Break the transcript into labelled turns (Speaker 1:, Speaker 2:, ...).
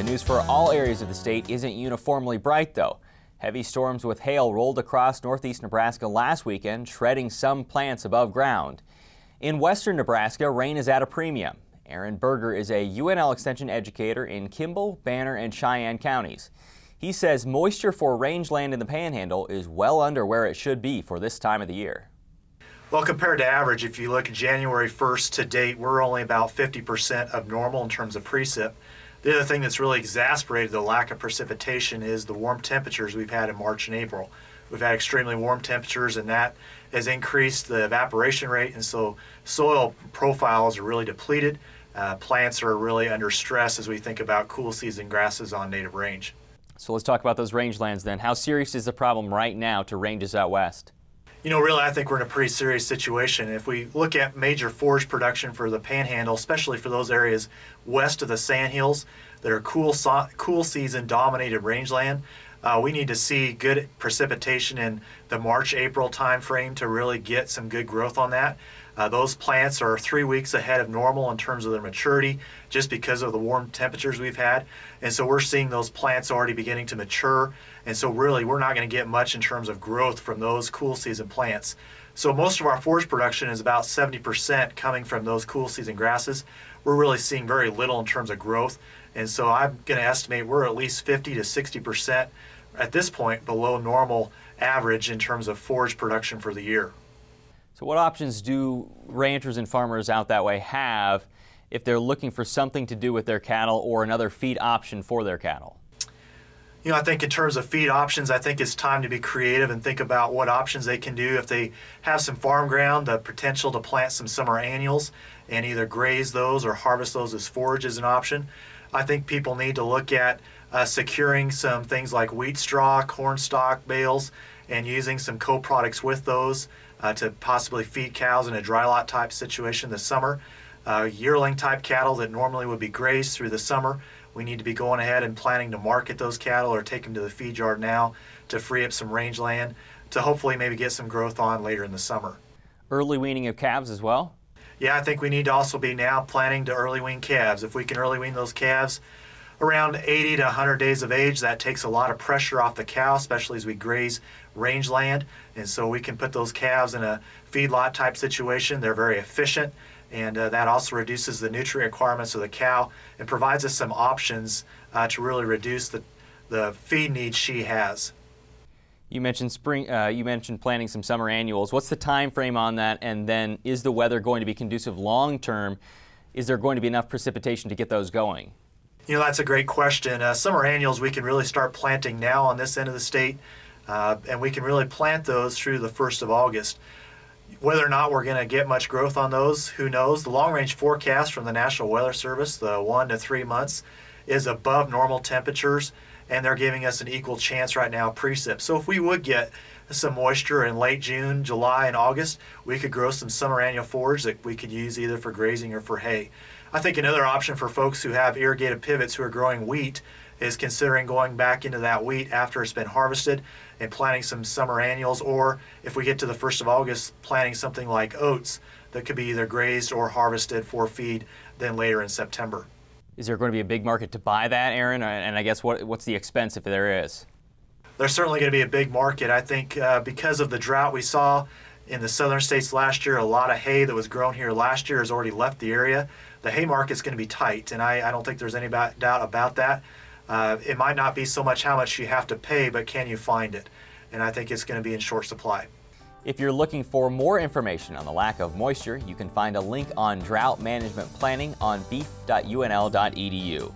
Speaker 1: news for all areas of the state isn't uniformly bright, though. Heavy storms with hail rolled across northeast Nebraska last weekend, shredding some plants above ground. In western Nebraska, rain is at a premium. Aaron Berger is a UNL Extension educator in Kimball, Banner, and Cheyenne counties. He says moisture for rangeland in the panhandle is well under where it should be for this time of the year.
Speaker 2: Well, compared to average, if you look at January 1st to date, we're only about 50% of normal in terms of precip. The other thing that's really exacerbated the lack of precipitation is the warm temperatures we've had in March and April. We've had extremely warm temperatures, and that has increased the evaporation rate, and so soil profiles are really depleted. Plants are really under stress as we think about cool season grasses on native range. So
Speaker 1: let's talk about those rangelands then. How serious is the problem right now to ranges out west?
Speaker 2: You know, really, I think we're in a pretty serious situation. If we look at major forage production for the panhandle, especially for those areas west of the sandhills that are cool season dominated rangeland, we need to see good precipitation in the March-April time frame to really get some good growth on that. Those plants are 3 weeks ahead of normal in terms of their maturity just because of the warm temperatures we've had. And so we're seeing those plants already beginning to mature. And so really we're not going to get much in terms of growth from those cool season plants. So most of our forage production is about 70% coming from those cool season grasses. We're really seeing very little in terms of growth. And so I'm going to estimate we're at least 50 to 60% at this point below normal average in terms of forage production for the year.
Speaker 1: So what options do ranchers and farmers out that way have if they're looking for something to do with their cattle or another feed option for their cattle?
Speaker 2: You know, I think in terms of feed options, I think it's time to be creative and think about what options they can do. If they have some farm ground, the potential to plant some summer annuals and either graze those or harvest those as forage is an option. I think people need to look at securing some things like wheat straw, corn stalk bales, and using some co-products with those to possibly feed cows in a dry lot type situation this summer. Yearling type cattle that normally would be grazed through the summer, we need to be going ahead and planning to market those cattle or take them to the feed yard now to free up some rangeland to hopefully maybe get some growth on later in the summer.
Speaker 1: Early weaning of calves as well?
Speaker 2: Yeah, I think we need to also be now planning to early wean calves. If we can early wean those calves around 80 to 100 days of age, that takes a lot of pressure off the cow, especially as we graze rangeland. And so we can put those calves in a feedlot type situation. They're very efficient, and that also reduces the nutrient requirements of the cow and provides us some options to really reduce the feed needs she has.
Speaker 1: You mentioned you mentioned planting some summer annuals. What's the time frame on that? And then is the weather going to be conducive long term? Is there going to be enough precipitation to get those going?
Speaker 2: You know, that's a great question. Summer annuals we can really start planting now on this end of the state, and we can really plant those through the 1st of August. Whether or not we're going to get much growth on those, who knows? The long-range forecast from the National Weather Service, the 1 to 3 months, is above normal temperatures, and they're giving us an equal chance right now of precip. So if we would get some moisture in late June, July, and August, we could grow some summer annual forage that we could use either for grazing or for hay. I think another option for folks who have irrigated pivots who are growing wheat is considering going back into that wheat after it's been harvested and planting some summer annuals, or if we get to the 1st of August, planting something like oats that could be either grazed or harvested for feed then later in September.
Speaker 1: Is there going to be a big market to buy that, Aaron? And I guess what's the expense if there is?
Speaker 2: There's certainly going to be a big market. I think because of the drought we saw in the southern states last year, a lot of hay that was grown here last year has already left the area. The hay market's going to be tight, and I don't think there's any doubt about that. It might not be so much how much you have to pay, but can you find it? And I think it's going to be in short supply.
Speaker 1: If you're looking for more information on the lack of moisture, you can find a link on drought management planning on beef.unl.edu.